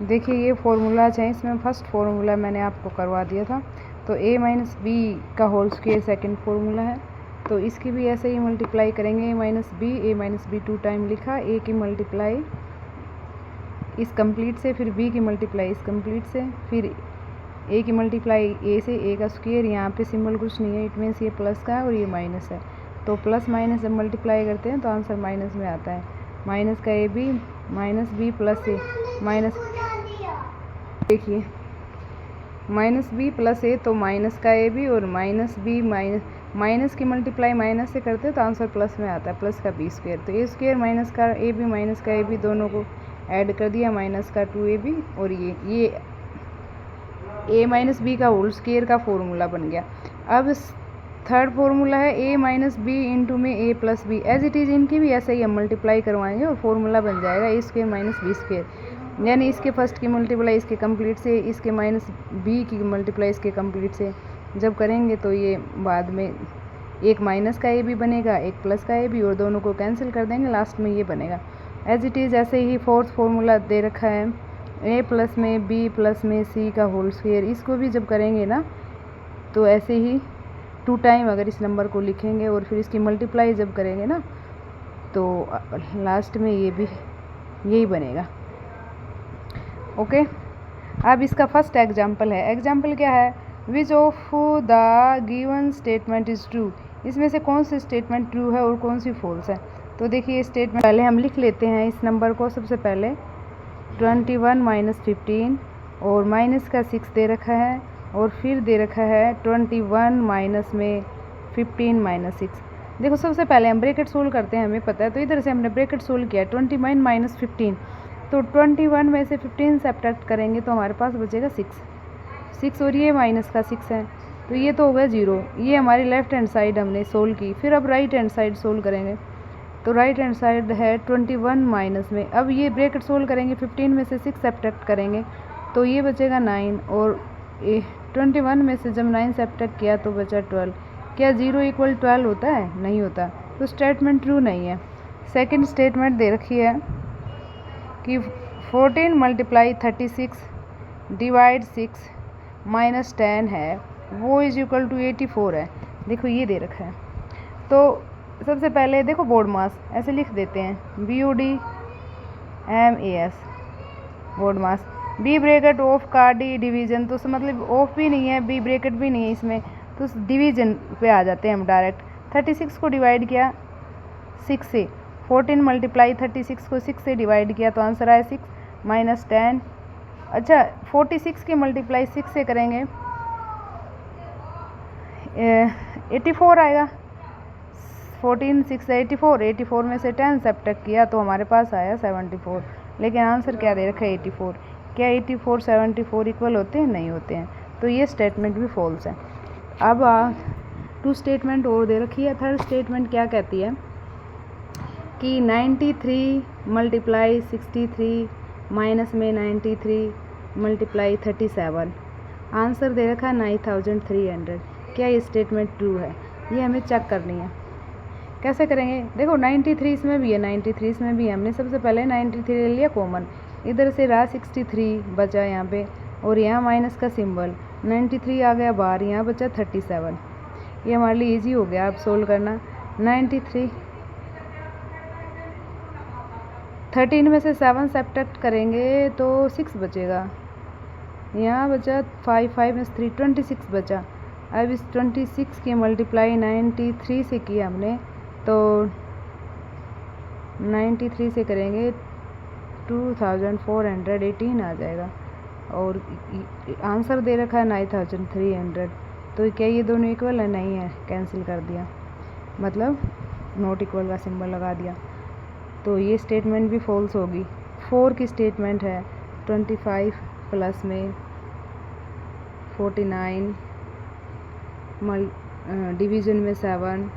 देखिए ये फॉर्मूलाज हैं, इसमें फर्स्ट फार्मूला मैंने आपको करवा दिया था। तो a माइनस बी का होल स्क्वायर सेकेंड फार्मूला है, तो इसकी भी ऐसे ही मल्टीप्लाई करेंगे। a माइनस बी 2 टाइम लिखा, a की मल्टीप्लाई इस कंप्लीट से, फिर b की मल्टीप्लाई इस कंप्लीट से, फिर a की मल्टीप्लाई a से, a का स्क्वायर। यहाँ पे सिंबल कुछ नहीं है, इट मीन्स ये प्लस का है और ये माइनस है। तो प्लस माइनस जब मल्टीप्लाई करते हैं तो आंसर माइनस में आता है। माइनस का A B minus B plus A minus, देखिए माइनस बी प्लस ए, तो माइनस का ए बी और माइनस बी माइनस की मल्टीप्लाई माइनस से करते हैं तो आंसर प्लस में आता है, प्लस का बी स्क्वायर। तो ए स्क्वायर माइनस का ए बी माइनस का ए बी दोनों को ऐड कर दिया, माइनस का 2ab, और ये a माइनस बी का होल स्क्वायर का फॉर्मूला बन गया। अब थर्ड फार्मूला है a माइनस बी इंटू में a plus B, as it is इनकी भी ऐसे ही हम मल्टीप्लाई करवाएंगे और फार्मूला बन जाएगा a square minus B square. यानी इसके फर्स्ट की मल्टीप्लाई इसके कंप्लीट से, इसके माइनस बी की मल्टीप्लाई इसके कंप्लीट से जब करेंगे तो ये बाद में एक माइनस का ए बी बनेगा, एक प्लस का ए बी, और दोनों को कैंसिल कर देंगे, लास्ट में ये बनेगा। एज इट इज़ ऐसे ही फोर्थ फार्मूला दे रखा है a प्लस में b प्लस में c का होल स्क्वायर। इसको भी जब करेंगे ना तो ऐसे ही 2 टाइम अगर इस नंबर को लिखेंगे और फिर इसकी मल्टीप्लाई जब करेंगे ना तो लास्ट में ये भी यही बनेगा। ओके, अब इसका फर्स्ट एग्जाम्पल है। एग्जाम्पल क्या है, which of the given statement is true. इसमें से कौन सी स्टेटमेंट ट्रू है और कौन सी फॉल्स है। तो देखिए स्टेटमेंट पहले हम लिख लेते हैं इस नंबर को। सबसे पहले 21 माइनस 15 और माइनस का 6 दे रखा है, और फिर दे रखा है 21 माइनस में 15 माइनस 6। देखो सबसे पहले हम ब्रैकेट सोल्व करते हैं, हमें पता है, तो इधर से हमने ब्रैकेट सोल्व किया 21 माइनस 15, तो 21 में से 15 सब्ट्रैक्ट करेंगे तो हमारे पास बचेगा 6 और ये माइनस का 6 है, तो ये तो हो गया 0। ये हमारी लेफ्ट हैंड साइड हमने सोल्व की। फिर अब राइट हैंड साइड सोल्व करेंगे, तो राइट हैंड साइड है 21 माइनस में, अब ये ब्रैकेट सोल्व करेंगे, 15 में से 6 सब्ट्रैक्ट करेंगे तो ये बचेगा 9, और 21 में से जब 9 सब्ट्रैक्ट किया तो बचा 12। क्या 0 इक्वल 12 होता है? नहीं होता, तो स्टेटमेंट ट्रू नहीं है। सेकंड स्टेटमेंट दे रखी है कि 14 मल्टीप्लाई 36 डिवाइड 6 माइनस 10 है, वो इज इक्वल टू 84 है। देखो ये दे रखा है, तो सबसे पहले देखो बोर्ड मास ऐसे लिख देते हैं, BODMAS BODMAS. B bracket of का डी डिवीजन, तो मतलब ऑफ भी नहीं है, बी ब्रैकेट भी नहीं है इसमें, तो डिवीजन पे आ जाते हैं हम डायरेक्ट। 36 को डिवाइड किया 6 से, 14 मल्टीप्लाई 36 को 6 से डिवाइड किया तो आंसर आया 6 माइनस 10। अच्छा 46 की मल्टीप्लाई 6 से करेंगे 84 आएगा। 14 6 84, 84 में से 10 सब्ट्रैक्ट किया तो हमारे पास आया 74। लेकिन आंसर क्या दे रखा है 84। क्या 84 74 इक्वल होते हैं? नहीं होते हैं, तो ये स्टेटमेंट भी फॉल्स है। अब 2 स्टेटमेंट और दे रखी है। थर्ड स्टेटमेंट क्या कहती है कि 93 मल्टीप्लाई 63 माइनस में 93 मल्टीप्लाई 37, आंसर दे रखा है 9300। क्या ये स्टेटमेंट ट्रू है? ये हमें चेक करनी है। कैसे करेंगे? देखो 93 इसमें भी है, 93 इसमें भी है। हमने सबसे पहले 93 ले लिया कॉमन, इधर से रहा 63 बचा यहाँ पे, और यहाँ माइनस का सिंबल 93 आ गया बाहर, यहाँ बचा 37। ये हमारे लिए इजी हो गया अब सोल्व करना। 93 13 में से 7 सब्ट्रैक्ट करेंगे तो 6 बचेगा, यहाँ बचा 5 5 में 3 26 बचा। अब इस 26 की मल्टीप्लाई 93 से किया हमने, तो 93 से करेंगे 2418 आ जाएगा, और आंसर दे रखा है 9300। तो क्या ये दोनों इक्वल है? नहीं है, कैंसिल कर दिया, मतलब नॉट इक्वल का सिंबल लगा दिया, तो ये स्टेटमेंट भी फॉल्स होगी। 4 की स्टेटमेंट है 25 प्लस में 49 डिवीजन में 7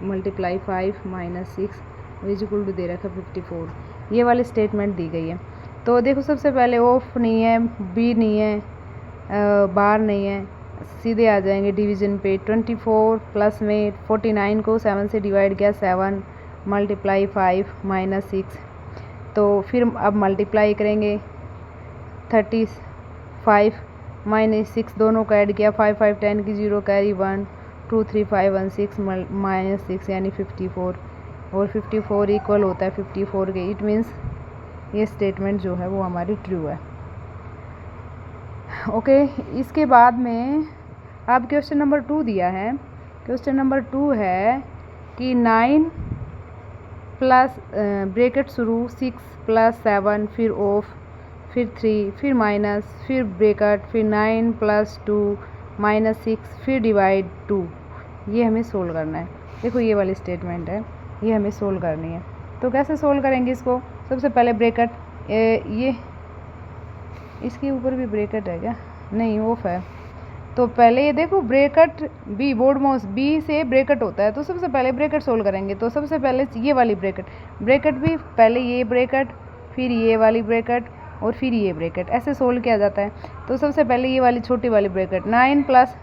multiply 5 minus 6 is equal to दे रखा 54। ये वाली स्टेटमेंट दी गई है। तो देखो सबसे पहले ऑफ नहीं है, बी नहीं है, बार नहीं है, सीधे आ जाएंगे डिवीजन पे। 24 प्लस में 49 को 7 से डिवाइड किया, 7 मल्टीप्लाई 5 माइनस 6, तो फिर अब मल्टीप्लाई करेंगे 35 माइनस 6 दोनों का ऐड किया, 5 5 10 की 0 कैरी 1 2 3 5 1 6 माइनस 6 यानी 54, और 54 इक्वल होता है 54 के। इट मीन्स ये स्टेटमेंट जो है वो हमारी ट्रू है। ओके, इसके बाद में अब क्वेश्चन नंबर 2 दिया है। क्वेश्चन नंबर 2 है कि 9 प्लस ब्रैकेट शुरू 6 प्लस 7 फिर ऑफ फिर 3 फिर माइनस फिर ब्रैकेट फिर 9 प्लस 2 माइनस 6 फिर डिवाइड 2। ये हमें सोल्व करना है। देखो ये वाली स्टेटमेंट है, ये हमें सोल्व करनी है। तो कैसे सोल्व करेंगे इसको? सबसे पहले ब्रैकेट, ये इसके ऊपर भी ब्रैकेट है क्या? नहीं, ऑफ है। तो पहले ये देखो bracket B, BODMAS B से ब्रैकेट होता है, तो सबसे पहले ब्रैकेट सोल्व करेंगे। तो सबसे पहले ये वाली ब्रैकेट भी, पहले ये ब्रैकेट फिर ये वाली ब्रैकेट और फिर ये ब्रैकेट, ऐसे सोल्व किया जाता है। तो सबसे पहले ये वाली छोटी वाली bracket 9 plus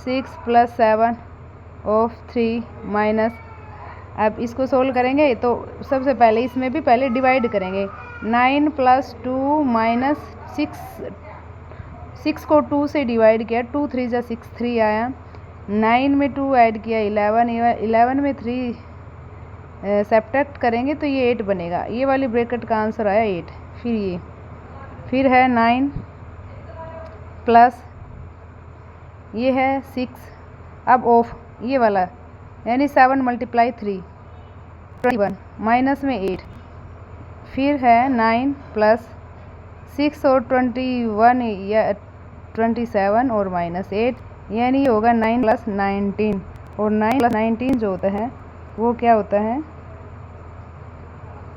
6 plus 7 of 3 minus, अब इसको सोल्व करेंगे तो सबसे पहले इसमें भी पहले डिवाइड करेंगे। 9 प्लस 2 माइनस 6 को 2 से डिवाइड किया, 2 3 जा 6 3 आया, 9 में 2 ऐड किया 11 में 3 सब्ट्रैक्ट करेंगे तो ये 8 बनेगा। ये वाली ब्रैकेट का आंसर आया 8। फिर ये फिर है 9 प्लस ये है 6, अब ऑफ ये वाला यानी 7 मल्टीप्लाई 3 21 माइनस में 8, फिर है 9 प्लस 6 और 21 या 27 और माइनस 8, यानी ये होगा 9 प्लस 19, और 9 प्लस 19 जो होता है वो क्या होता है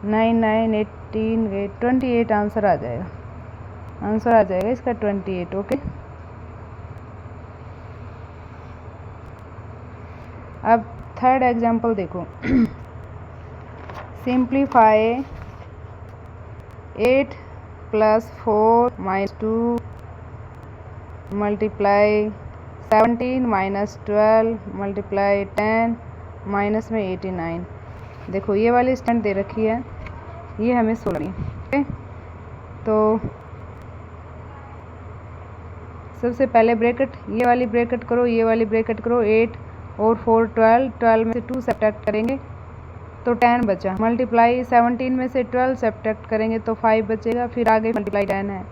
9 9 18 28 आंसर आ जाएगा। आंसर आ जाएगा इसका 28। ओके, अब थर्ड एग्जाम्पल देखो। Simplify 8 plus 4 minus 2 multiply 17 minus 12 multiply 10 minus में 89। देखो ये वाली स्टैंड दे रखी है, ये हमें सोल्व करनी है। तो सबसे पहले ब्रैकेट, ये वाली ब्रैकेट करो, ये वाली ब्रैकेट करो, 8 और 4 12, 12 में से 2 सब्ट्रैक्ट करेंगे तो 10 बचा, मल्टीप्लाई 17 में से 12 सब्ट्रैक्ट करेंगे तो 5 बचेगा, फिर आगे मल्टीप्लाई 10 है,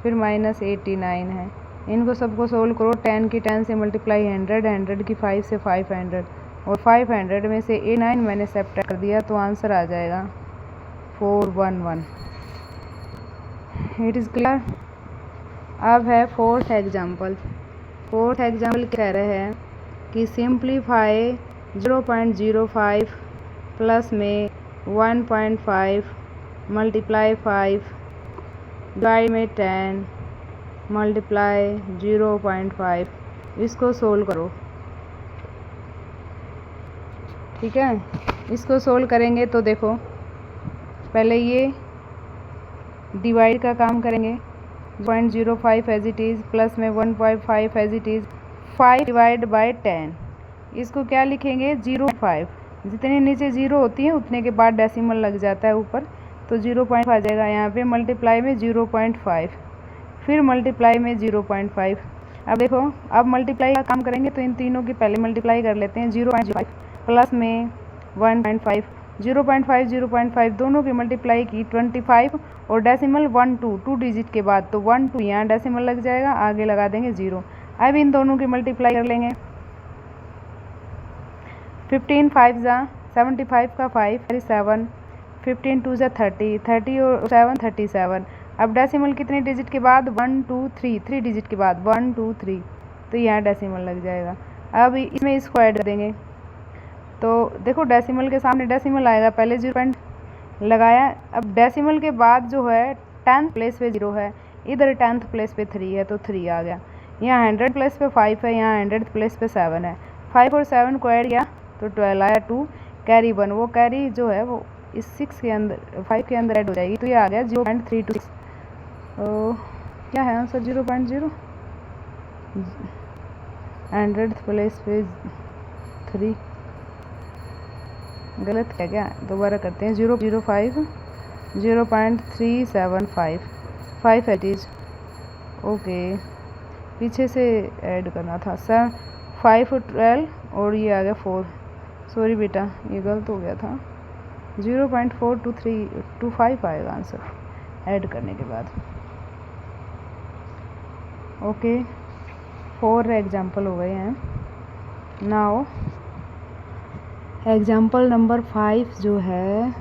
फिर माइनस 89 है। इनको सबको सोल्व करो, 10 की 10 से मल्टीप्लाई 100, 100 की 5 से 500, और 500 में से 89 मैंने सब्ट्रैक्ट कर दिया तो आंसर आ जाएगा 411। It is clear. अब है फोर्थ एग्जाम्पल। फोर्थ एग्जाम्पल कह रहे हैं कि सिंप्लीफाई 0.05 प्लस में 1.5 मल्टीप्लाई 5 डिवाइड में 10 मल्टीप्लाई 0.5, इसको सोल्व करो। ठीक है, इसको सोल्व करेंगे तो देखो पहले ये डिवाइड का काम करेंगे, 0.05 एज इट इज़ प्लस में 1.5 as it is, 5 divide by 10, इसको क्या लिखेंगे 0.5, जितने नीचे 0 होती है उतने के बाद डेसिमल लग जाता है ऊपर, तो 0.5 आ जाएगा यहाँ पे, मल्टीप्लाई में 0.5, फिर मल्टीप्लाई में 0.5। अब देखो अब मल्टीप्लाई का काम करेंगे तो इन तीनों की पहले मल्टीप्लाई कर लेते हैं, 0.5 प्लस में 1.5, 0.5 0.5 दोनों की मल्टीप्लाई की 25 और डेसिमल 1 2 डिजिट के बाद, तो 1 2 यहाँ डेसिमल लग जाएगा, आगे लगा देंगे 0। अब इन दोनों की मल्टीप्लाई कर लेंगे, 15 5 जा 75 का 5 फिर 7, 15 2 जा 30, 30 और 7 37। अब डेसिमल कितने डिजिट के बाद 1 2 3, 3 डिजिट के बाद 1 2 3, तो यहाँ डेसिमल लग जाएगा। अब इसमें इसको ऐड कर देंगे, तो देखो डेसिमल के सामने डेसिमल आएगा, पहले 0 लगाया, अब डेसिमल के बाद जो है 10th प्लेस पे 0 है, इधर 10th प्लेस पे 3 है तो 3 आ गया। यहाँ 100 प्लेस पे 5 है, यहाँ 100th प्लेस पे 7 है, 5 और 7 को ऐड किया तो 12 आया, 2 कैरी 1, वो कैरी जो है वो इस 6 के अंदर 5 के अंदर ऐड हो जाएगी, तो ये आ गया 0.326। तो क्या है आंसर 0.0, 100th प्लेस पे 3, गलत है क्या? दोबारा करते हैं, 0.375, 5 एट इज ओके, पीछे से ऐड करना था। 5 और 12 और ये आ गया 4, सॉरी बेटा ये गलत हो गया था। 0.42325 आएगा आंसर ऐड करने के बाद। ओके 4 एग्जाम्पल हो गए हैं। नाउ एग्जाम्पल नंबर 5 जो है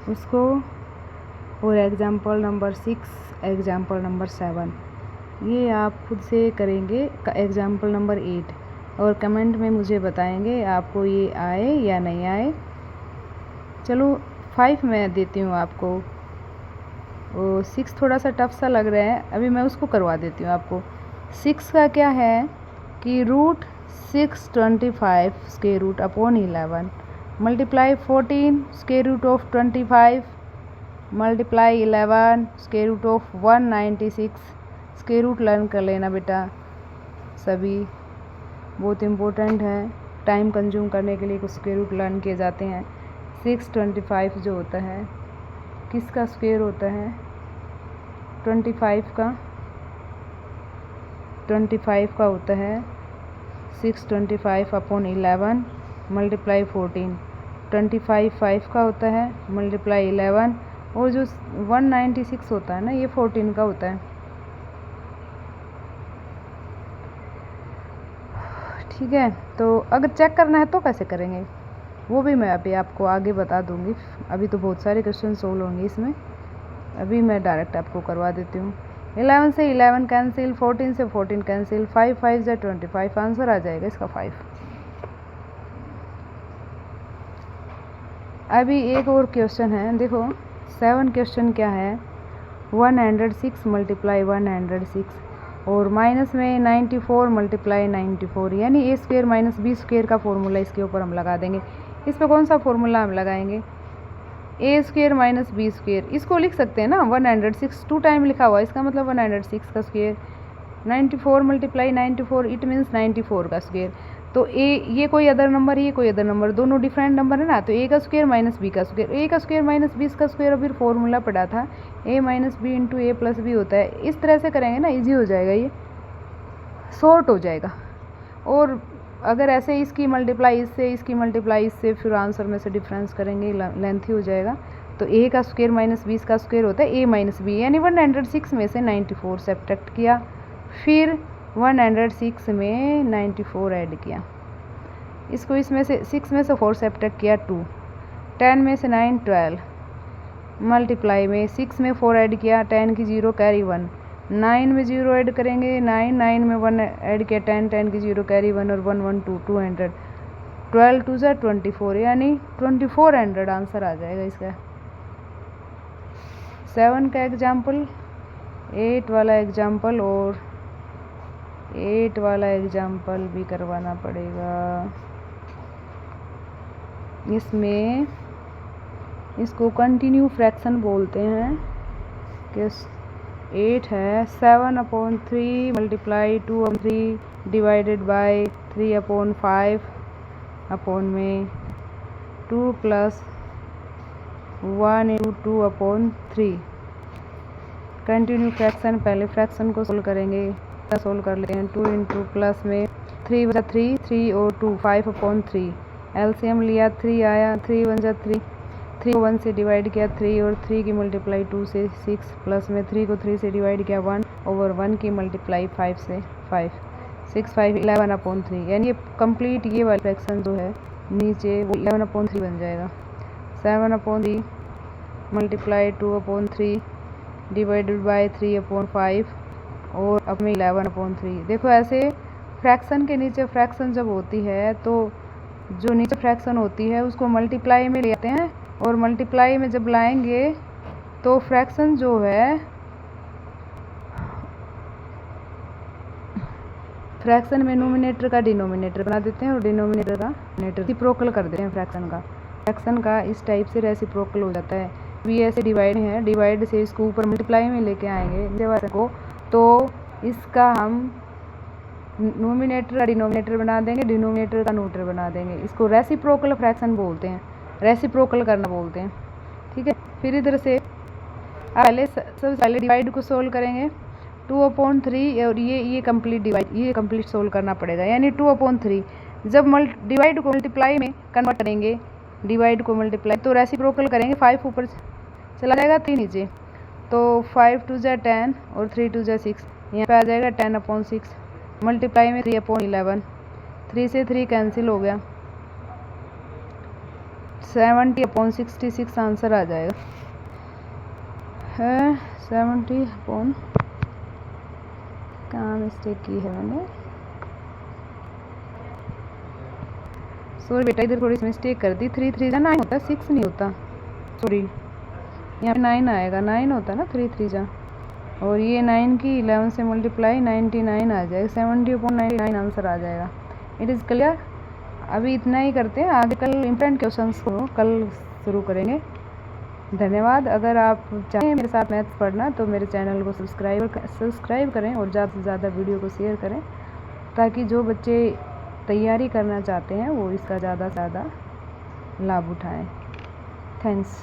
उसको, और एग्जाम्पल नंबर 6, एग्जाम्पल नंबर 7 ये आप खुद से करेंगे। एग्जाम्पल नंबर 8 और कमेंट में मुझे बताएंगे आपको ये आए या नहीं आए। चलो 5 मैं देती हूँ आपको, वो 6 थोड़ा सा टफ सा लग रहा है, अभी मैं उसको करवा देती हूँ आपको। 6 का क्या है कि root 625 square root upon 11 multiply 14 square root of 25 multiply 11 square root of 196। Square root learn कर लेना बेटा, सभी बहुत इम्पोर्टेंट है। टाइम कंज्यूम करने के लिए कुछ स्क्वायर रूट लर्न किए जाते हैं। 625 जो होता है किसका स्क्वायर होता है? 25 का होता है 625 अपॉन 11 मल्टीप्लाई 14। 25 5 का होता है मल्टीप्लाई 11, और जो 196 होता है ना ये 14 का होता है। ठीक है, तो अगर चेक करना है तो कैसे करेंगे वो भी मैं अभी आपको आगे बता दूंगी। अभी तो बहुत सारे क्वेश्चन सोल्व होंगे इसमें, अभी मैं डायरेक्ट आपको करवा देती हूँ। 11 से 11 कैंसिल, 14 से 14 कैंसिल, 5 5 से 25, आंसर आ जाएगा इसका 5। अभी एक और क्वेश्चन है, देखो 7 क्वेश्चन क्या है, 106 मल्टीप्लाई 106 और माइनस में 94 मल्टीप्लाई 94, यानी ए स्क्वेयर माइनस बी स्क्वेयर का फॉर्मूला इसके ऊपर हम लगा देंगे। इस पर कौन सा फॉर्मूला हम लगाएंगे? ए स्क्वेयर माइनस बी स्क्वेयर, इसको लिख सकते हैं ना 106, 2 टाइम लिखा हुआ है, इसका मतलब 106 का स्क्वेयर। 94 मल्टीप्लाई 94 इट मीन्स 94 का स्क्वेयर। तो ए ये कोई अदर नंबर, ये कोई अदर नंबर, दोनों डिफरेंट नंबर है ना, तो ए का स्क्वेयर माइनस बी का स्क्वेयर, ए का स्क्वेयर माइनस बी का स्क्वेयर। और फिर फॉर्मूला पढ़ा था ए माइनस बी इंटू ए प्लस बी होता है। इस तरह से करेंगे ना इजी हो जाएगा, ये शॉर्ट हो जाएगा। और अगर ऐसे इसकी मल्टीप्लाई इससे, इसकी मल्टीप्लाई इससे, फिर आंसर में से डिफरेंस करेंगे, लेंथी हो जाएगा। तो ए का स्क्वेयर माइनस बी का स्क्वेयर होता है ए माइनस बी, यानी 106 में से 94 सब्ट्रैक्ट किया, फिर 106 में 94 ऐड किया, इसको इसमें से 6 में से 4 सब्ट्रैक्ट किया 2, 10 में से 9 12 मल्टीप्लाई में 6 में 4 ऐड किया, 10 की 0 कैरी 1, 9 में 0 ऐड करेंगे, 9 9 में 1 ऐड किया, 10 10 की 0 कैरी 1 और 1 1 2 200, 12 2 से 24, यानी 2400 आंसर आ जाएगा इसका। 7 का एग्जाम्पल, 8 वाला एग्जाम्पल और 8 वाला एग्जाम्पल भी करवाना पड़ेगा। इसमें इसको कंटिन्यू फ्रैक्शन बोलते हैं कि 8 है 7/3 मल्टीप्लाई 2/3 डिवाइडेड बाय 3/5 अपॉन में 2 प्लस 1 इंटू 2/3। कंटिन्यू फ्रैक्शन, पहले फ्रैक्शन को सोल्व करेंगे, सोल्व कर लेते हैं। 2 इंटू प्लस में 3 बचा 3, 3 और 2 5/3, एलसीएम लिया 3 आया, 3 1 जा 3, 3 को 1 से डिवाइड किया 3 और 3 की मल्टीप्लाई 2 से 6, प्लस में 3 को 3 से डिवाइड किया 1/1 की मल्टीप्लाई 5 से 5, 6 5 11/3, यानी ये कंप्लीट ये वाला फ्रैक्शन जो है नीचे वो 11/3 बन जाएगा। 7/3 मल्टीप्लाई 2/3 डिवाइडेड बाय 3/5 और अब में 11/3। देखो ऐसे फ्रैक्शन के नीचे फ्रैक्शन जब होती है तो जो नीचे फ्रैक्शन होती है उसको मल्टीप्लाई में ले आते हैं, और मल्टीप्लाई में जब लाएंगे तो फ्रैक्शन जो है फ्रैक्शन में नोमिनेटर का डिनोमिनेटर बना देते हैं और डिनोमिनेटर का न्यूमरेटर रेसिप्रोकल कर देते हैं। फ्रैक्शन का इस टाइप से रेसिप्रोकल हो जाता है। भी ऐसे डिवाइड है, डिवाइड से इसको ऊपर मल्टीप्लाई में लेके आएंगे को, तो इसका हम नोमिनेटर का डिनोमिनेटर बना देंगे, डिनोमिनेटर का न्यूमरेटर बना देंगे। इसको रेसिप्रोकल फ्रैक्शन बोलते हैं, रेसिप्रोकल करना बोलते हैं। ठीक है, फिर इधर से सबसे पहले डिवाइड को सोल्व करेंगे 2/3 और ये कंप्लीट डिवाइड, ये कंप्लीट सोल्व करना पड़ेगा, यानी 2/3 जब डिवाइड को मल्टीप्लाई में कन्वर्ट करेंगे, डिवाइड को मल्टीप्लाई तो रेसिप्रोकल करेंगे, 5 ऊपर चला जाएगा 3 नीचे, तो 5 2 जा 10 और 3 2 जा 6, यहाँ पे आ जाएगा 10/6 मल्टीप्लाई में 3/11, 3 से 3 कैंसिल हो गया, 70/66 आंसर आ जाएगा है 70 अपॉन, कहाँ मिस्टेक की है मैंने, सॉरी बेटा इधर थोड़ी सी मिस्टेक कर दी, 3 3 जा 9 होता है, 6 नहीं होता, सॉरी यहाँ पे 9 आएगा, 9 होता है ना 3 3 जा, और ये 9 की 11 से मल्टीप्लाई 99 आ जाएगा, 70/99 आंसर आ जाएगा। It is clear. अभी इतना ही करते हैं, आगे कल इम्पोर्टेंट क्वेश्चंस को कल शुरू करेंगे। धन्यवाद। अगर आप चाहें मेरे साथ मैथ्स पढ़ना तो मेरे चैनल को सब्सक्राइब करें और ज़्यादा से ज़्यादा वीडियो को शेयर करें, ताकि जो बच्चे तैयारी करना चाहते हैं वो इसका ज़्यादा से ज़्यादा लाभ उठाएं। थैंक्स।